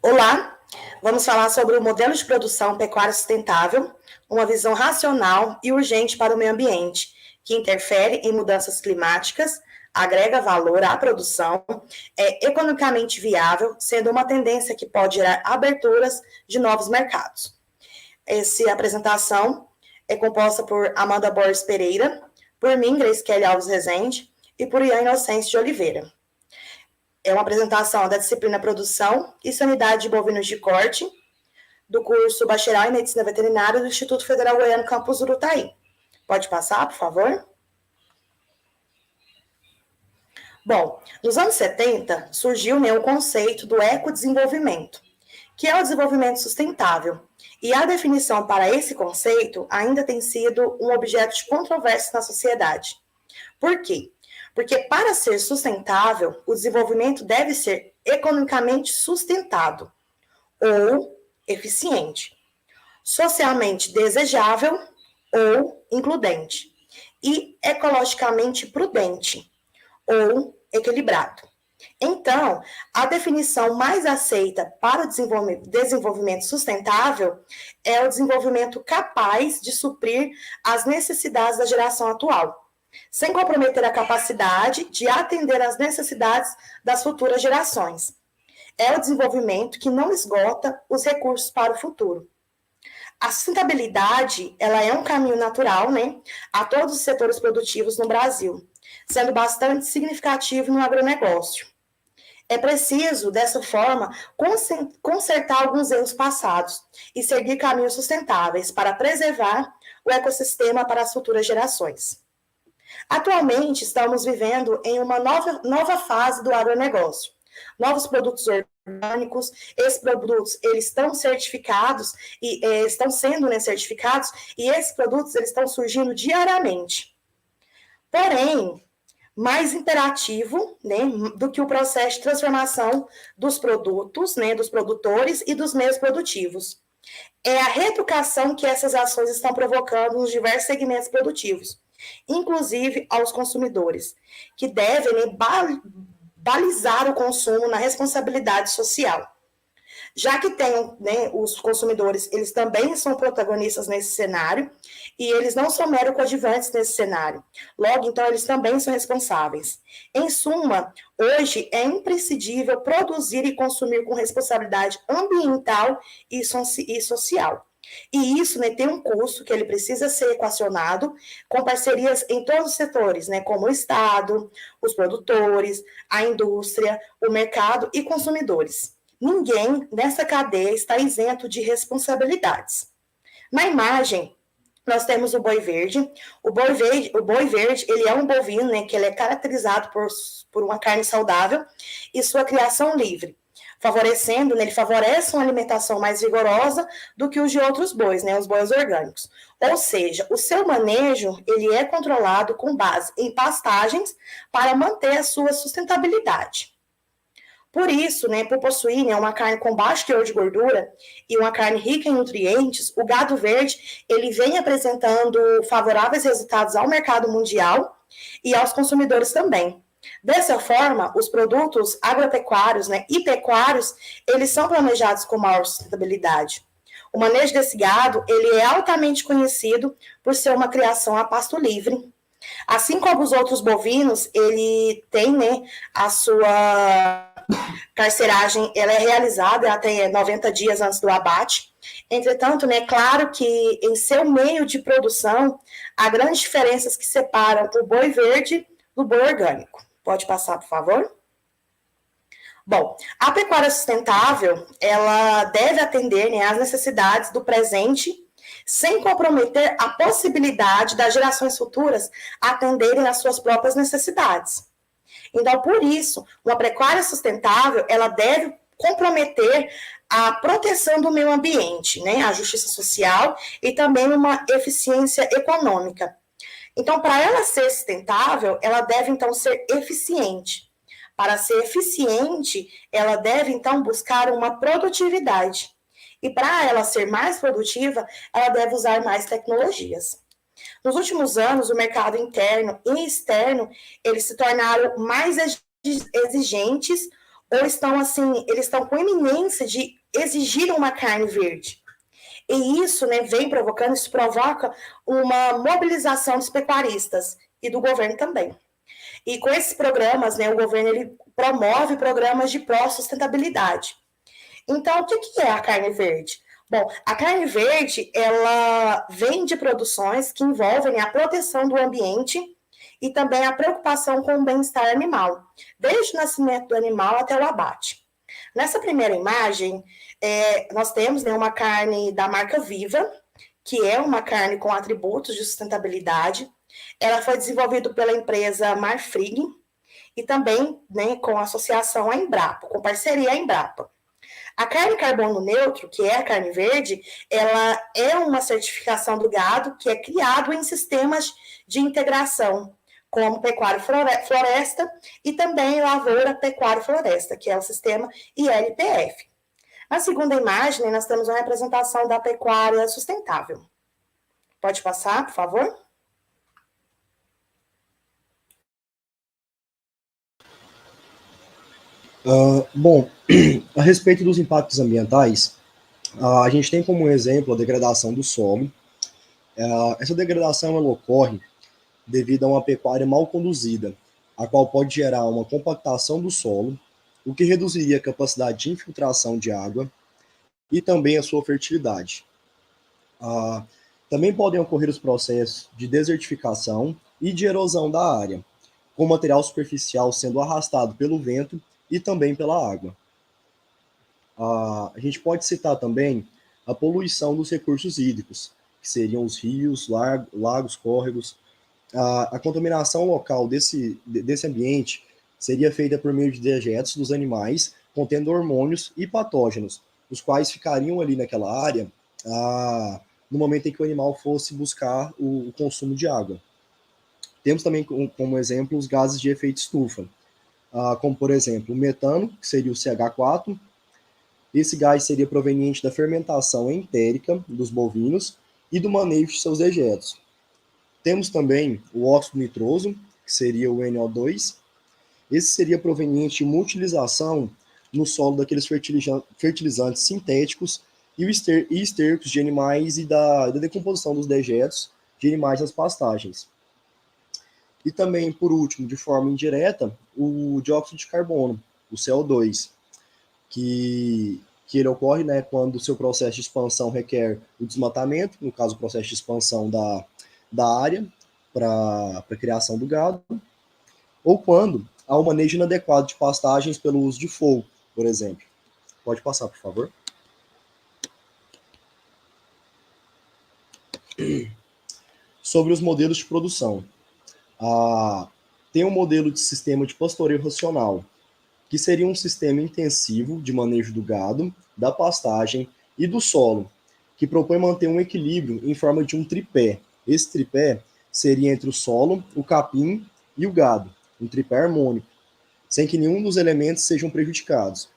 Olá, vamos falar sobre o modelo de produção pecuária sustentável, uma visão racional e urgente para o meio ambiente, que interfere em mudanças climáticas, agrega valor à produção, é economicamente viável, sendo uma tendência que pode gerar aberturas de novos mercados. Essa apresentação é composta por Amanda Borges Pereira, por mim, Grace Kelly Alves Rezende, e por Ian Inocêncio de Oliveira. É uma apresentação da disciplina Produção e Sanidade de Bovinos de Corte, do curso Bacharel em Medicina Veterinária do Instituto Federal Goiano Campus Urutaí. Pode passar, por favor? Bom, nos anos 70, surgiu o conceito do ecodesenvolvimento, que é o desenvolvimento sustentável. E a definição para esse conceito ainda tem sido um objeto de controvérsia na sociedade. Por quê? Porque para ser sustentável, o desenvolvimento deve ser economicamente sustentado ou eficiente, socialmente desejável ou includente e ecologicamente prudente ou equilibrado. Então, a definição mais aceita para o desenvolvimento sustentável é o desenvolvimento capaz de suprir as necessidades da geração atual, sem comprometer a capacidade de atender às necessidades das futuras gerações. É o desenvolvimento que não esgota os recursos para o futuro. A sustentabilidade, ela é um caminho natural, a todos os setores produtivos no Brasil, sendo bastante significativo no agronegócio. É preciso, dessa forma, consertar alguns erros passados e seguir caminhos sustentáveis para preservar o ecossistema para as futuras gerações. Atualmente, estamos vivendo em uma nova fase do agronegócio. Novos produtos orgânicos, esses produtos eles estão certificados e estão sendo certificados e esses produtos eles estão surgindo diariamente. Porém, mais imperativo do que o processo de transformação dos produtos, dos produtores e dos meios produtivos. É a reeducação que essas ações estão provocando nos diversos segmentos produtivos, inclusive aos consumidores, que devem balizar o consumo na responsabilidade social. Já que tem, os consumidores, eles também são protagonistas nesse cenário, e eles não são mero coadjuvantes nesse cenário. Logo, então, eles também são responsáveis. Em suma, hoje é imprescindível produzir e consumir com responsabilidade ambiental e social. E isso tem um custo que ele precisa ser equacionado com parcerias em todos os setores, como o Estado, os produtores, a indústria, o mercado e consumidores. Ninguém nessa cadeia está isento de responsabilidades. Na imagem, nós temos o boi verde. O boi verde ele é um bovino que ele é caracterizado por uma carne saudável e sua criação livre, ele favorece uma alimentação mais vigorosa do que os de outros bois, os bois orgânicos. Ou seja, o seu manejo ele é controlado com base em pastagens para manter a sua sustentabilidade. Por isso, por possuir uma carne com baixo teor de gordura e uma carne rica em nutrientes, o gado verde ele vem apresentando favoráveis resultados ao mercado mundial e aos consumidores também. Dessa forma, os produtos agropecuários e pecuários, eles são planejados com maior sustentabilidade. O manejo desse gado, ele é altamente conhecido por ser uma criação a pasto livre. Assim como os outros bovinos, ele tem, a sua carceragem, ela é realizada até 90 dias antes do abate. Entretanto, claro que em seu meio de produção, há grandes diferenças que separam o boi verde do boi orgânico. Pode passar, por favor? Bom, a pecuária sustentável, ela deve atender às necessidades do presente, sem comprometer a possibilidade das gerações futuras atenderem às suas próprias necessidades. Então, por isso, uma pecuária sustentável, ela deve comprometer a proteção do meio ambiente, a justiça social e também uma eficiência econômica. Então, para ela ser sustentável, ela deve, então, ser eficiente. Para ser eficiente, ela deve, então, buscar uma produtividade. E para ela ser mais produtiva, ela deve usar mais tecnologias. Nos últimos anos, o mercado interno e externo, eles se tornaram mais exigentes, ou estão assim, eles estão com iminência de exigir uma carne verde. E isso, né, isso provoca uma mobilização dos pecuaristas e do governo também. E com esses programas, né, o governo ele promove programas de pró-sustentabilidade. Então, o que é a carne verde? Bom, a carne verde, ela vem de produções que envolvem a proteção do ambiente e também a preocupação com o bem-estar animal, desde o nascimento do animal até o abate. Nessa primeira imagem, nós temos, né, uma carne da marca Viva, que é uma carne com atributos de sustentabilidade. Ela foi desenvolvida pela empresa Marfrig e também, né, com associação à Embrapa, com parceria à Embrapa. A carne carbono neutro, que é a carne verde, ela é uma certificação do gado que é criado em sistemas de integração, como pecuário floresta e também lavoura pecuário floresta, que é o sistema ILPF. Na segunda imagem, nós temos uma representação da pecuária sustentável. Pode passar, por favor? Bom, a respeito dos impactos ambientais, a gente tem como exemplo a degradação do solo. Essa degradação ela ocorre devido a uma pecuária mal conduzida, a qual pode gerar uma compactação do solo, o que reduziria a capacidade de infiltração de água e também a sua fertilidade. Também podem ocorrer os processos de desertificação e de erosão da área, com o material superficial sendo arrastado pelo vento e também pela água. A gente pode citar também a poluição dos recursos hídricos, que seriam os rios, lagos, córregos. A contaminação local desse ambiente seria feita por meio de dejetos dos animais contendo hormônios e patógenos, os quais ficariam ali naquela área no momento em que o animal fosse buscar o consumo de água. Temos também como exemplo os gases de efeito estufa, como por exemplo o metano, que seria o CH4. Esse gás seria proveniente da fermentação entérica dos bovinos e do manejo de seus dejetos. Temos também o óxido nitroso, que seria o NO2. Esse seria proveniente de uma utilização no solo daqueles fertilizantes sintéticos e estercos de animais e da decomposição dos dejetos de animais nas pastagens. E também, por último, de forma indireta, o dióxido de carbono, o CO2, que ele ocorre, né, quando o seu processo de expansão requer o desmatamento, no caso o processo de expansão da área para a criação do gado, ou quando há um manejo inadequado de pastagens pelo uso de fogo, por exemplo. Pode passar, por favor. Sobre os modelos de produção. Tem um modelo de sistema de pastoreio racional, que seria um sistema intensivo de manejo do gado, da pastagem e do solo, que propõe manter um equilíbrio em forma de um tripé. Esse tripé seria entre o solo, o capim e o gado, um tripé harmônico, sem que nenhum dos elementos sejam prejudicados.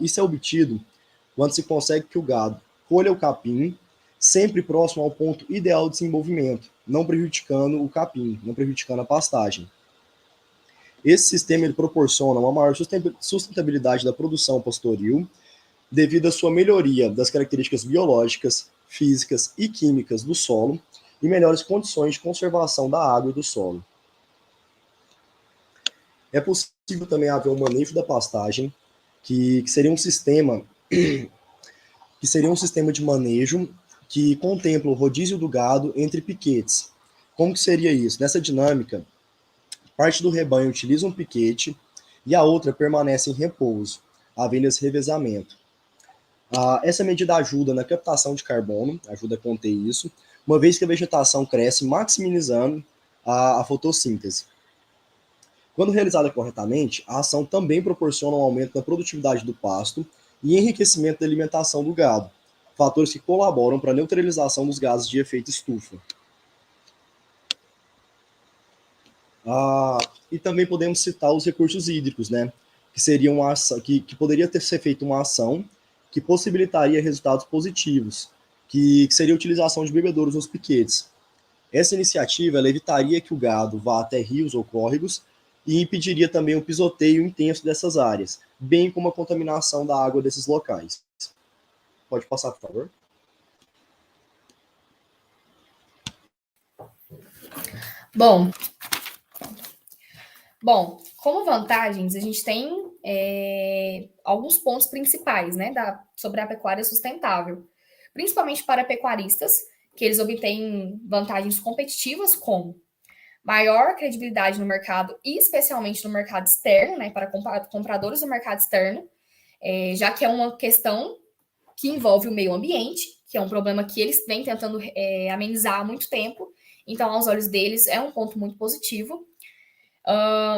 Isso é obtido quando se consegue que o gado colha o capim sempre próximo ao ponto ideal de desenvolvimento, não prejudicando o capim, não prejudicando a pastagem. Esse sistema ele proporciona uma maior sustentabilidade da produção pastoril, devido à sua melhoria das características biológicas, físicas e químicas do solo e melhores condições de conservação da água e do solo. É possível também haver um manejo da pastagem, que seria um sistema de manejo que contempla o rodízio do gado entre piquetes. Como que seria isso? Nessa dinâmica, parte do rebanho utiliza um piquete e a outra permanece em repouso, havendo esse revezamento. Essa medida ajuda na captação de carbono, ajuda a conter isso, uma vez que a vegetação cresce maximizando a fotossíntese. Quando realizada corretamente, a ação também proporciona um aumento da produtividade do pasto e enriquecimento da alimentação do gado, fatores que colaboram para a neutralização dos gases de efeito estufa. E também podemos citar os recursos hídricos, né? Que seria uma ação, que poderia ser feita uma ação que possibilitaria resultados positivos, que seria a utilização de bebedouros nos piquetes. Essa iniciativa ela evitaria que o gado vá até rios ou córregos e impediria também o pisoteio intenso dessas áreas, bem como a contaminação da água desses locais. Pode passar, por favor. Bom, como vantagens, a gente tem alguns pontos principais, né, sobre a pecuária sustentável, principalmente para pecuaristas, que eles obtêm vantagens competitivas, como maior credibilidade no mercado, e especialmente no mercado externo, né, para compradores do mercado externo, já que é uma questão que envolve o meio ambiente, que é um problema que eles vêm tentando amenizar há muito tempo. Então, aos olhos deles, é um ponto muito positivo.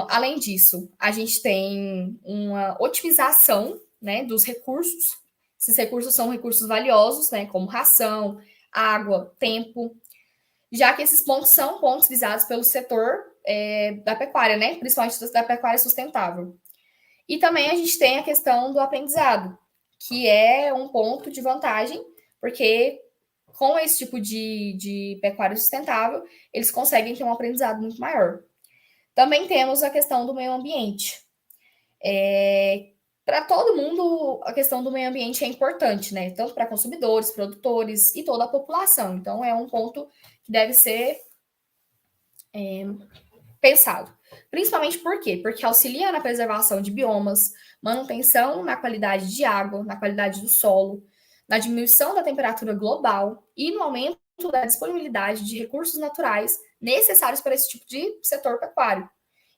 Além disso, a gente tem uma otimização, né, dos recursos. Esses recursos são recursos valiosos, né, como ração, água, tempo, já que esses pontos são pontos visados pelo setor da pecuária, né, principalmente da pecuária sustentável. E também a gente tem a questão do aprendizado, que é um ponto de vantagem, porque com esse tipo de pecuária sustentável, eles conseguem ter um aprendizado muito maior. Também temos a questão do meio ambiente. Para todo mundo, a questão do meio ambiente é importante, né? Tanto para consumidores, produtores e toda a população. Então, é um ponto que deve ser pensado. Principalmente por quê? Porque auxilia na preservação de biomas, manutenção na qualidade de água, na qualidade do solo, na diminuição da temperatura global e no aumento da disponibilidade de recursos naturais necessários para esse tipo de setor pecuário.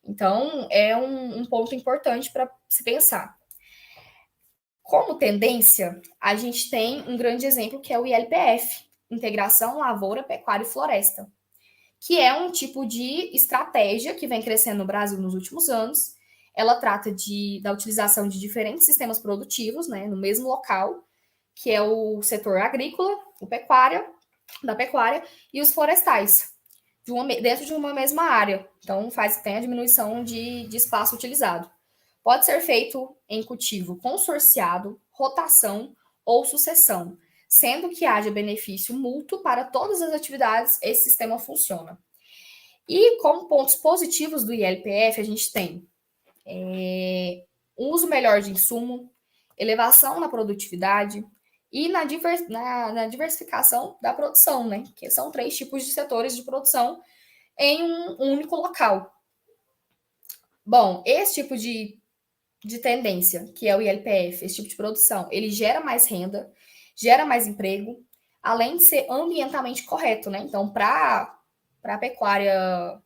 Então, é um ponto importante para se pensar. Como tendência, a gente tem um grande exemplo que é o ILPF, Integração Lavoura, Pecuária e Floresta, que é um tipo de estratégia que vem crescendo no Brasil nos últimos anos. Ela trata da utilização de diferentes sistemas produtivos, né, no mesmo local, que é o setor agrícola, da pecuária e os florestais, dentro de uma mesma área. Então, tem a diminuição de espaço utilizado. Pode ser feito em cultivo consorciado, rotação ou sucessão, sendo que haja benefício mútuo para todas as atividades, esse sistema funciona. E como pontos positivos do ILPF, a gente tem uso melhor de insumo, elevação na produtividade e na diversificação da produção, né? Que são 3 tipos de setores de produção em um único local. Bom, esse tipo de tendência, que é o ILPF, esse tipo de produção, ele gera mais renda, gera mais emprego, além de ser ambientalmente correto, né? Então, para a pecuária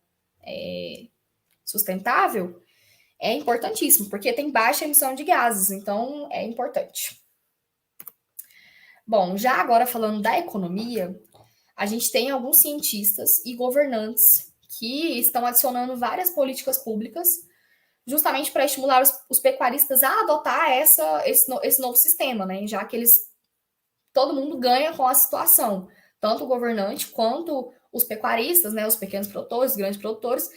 sustentável, é importantíssimo, porque tem baixa emissão de gases, então é importante. Bom, já agora falando da economia, a gente tem alguns cientistas e governantes que estão adicionando várias políticas públicas justamente para estimular os pecuaristas a adotar esse novo sistema, né? Já que todo mundo ganha com a situação, tanto o governante quanto os pecuaristas, né? Os pequenos produtores, os grandes produtores,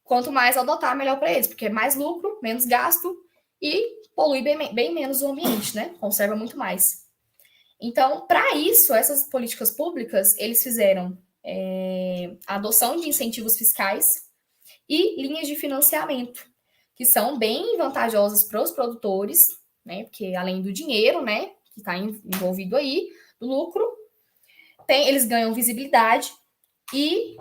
quanto mais adotar, melhor para eles, porque é mais lucro, menos gasto e polui bem menos o ambiente, né? Conserva muito mais. Então, para isso, essas políticas públicas, eles fizeram a adoção de incentivos fiscais e linhas de financiamento, que são bem vantajosas para os produtores, né? Porque além do dinheiro, né, que está envolvido aí, do lucro, eles ganham visibilidade e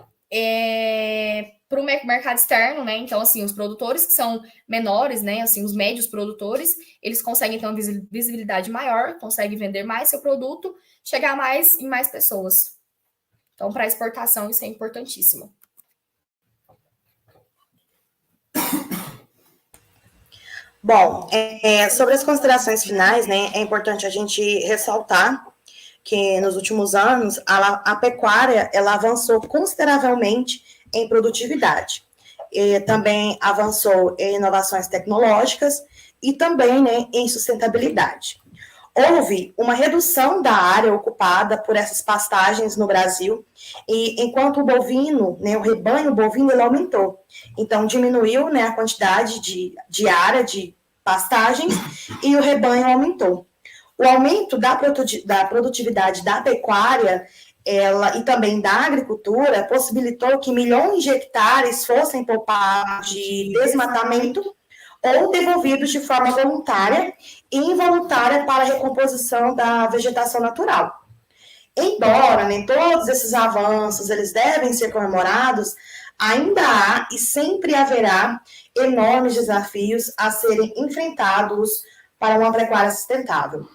para o mercado externo, né? Então, assim, os produtores que são menores, né? Assim, os médios produtores, eles conseguem ter uma visibilidade maior, conseguem vender mais seu produto, chegar em mais pessoas. Então, para exportação, isso é importantíssimo. Bom, sobre as considerações finais, né, é importante a gente ressaltar que nos últimos anos a pecuária ela avançou consideravelmente em produtividade. E também avançou em inovações tecnológicas e também, né, em sustentabilidade. Houve uma redução da área ocupada por essas pastagens no Brasil, e enquanto o bovino, né, o rebanho bovino, ele aumentou. Então, diminuiu, né, a quantidade de área de pastagens e o rebanho aumentou. O aumento da produtividade da pecuária, e também da agricultura, possibilitou que milhões de hectares fossem poupados de desmatamento ou devolvidos de forma voluntária e involuntária para a recomposição da vegetação natural. Embora nem todos esses avanços eles devem ser comemorados, ainda há e sempre haverá enormes desafios a serem enfrentados para uma pecuária sustentável.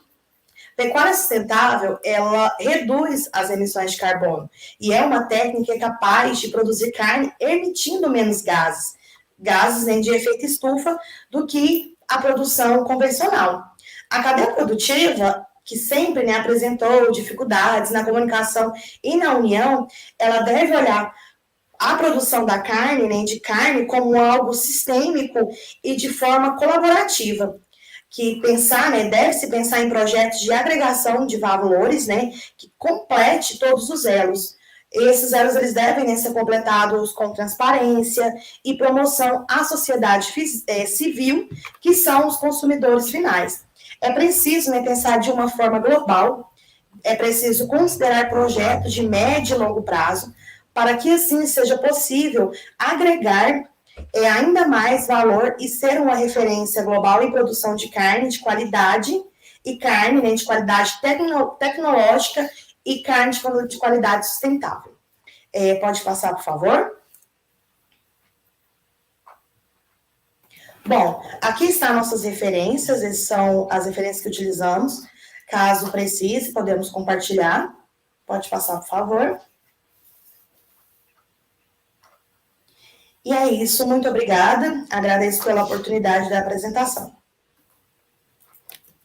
Pecuária sustentável, ela reduz as emissões de carbono e é uma técnica capaz de produzir carne emitindo menos gases de efeito estufa, do que a produção convencional. A cadeia produtiva, que sempre apresentou dificuldades na comunicação e na união, ela deve olhar a produção da carne, de carne, como algo sistêmico e de forma colaborativa. Que deve-se pensar em projetos de agregação de valores, que complete todos os elos. Esses elos eles devem ser completados com transparência e promoção à sociedade civil, que são os consumidores finais. É preciso pensar de uma forma global, é preciso considerar projetos de médio e longo prazo, para que assim seja possível agregar ainda mais valor e ser uma referência global em produção de carne de qualidade, e carne de qualidade tecnológica e carne de qualidade sustentável. Pode passar, por favor? Bom, aqui estão nossas referências, essas são as referências que utilizamos. Caso precise, podemos compartilhar. Pode passar, por favor. E é isso, muito obrigada. Agradeço pela oportunidade da apresentação.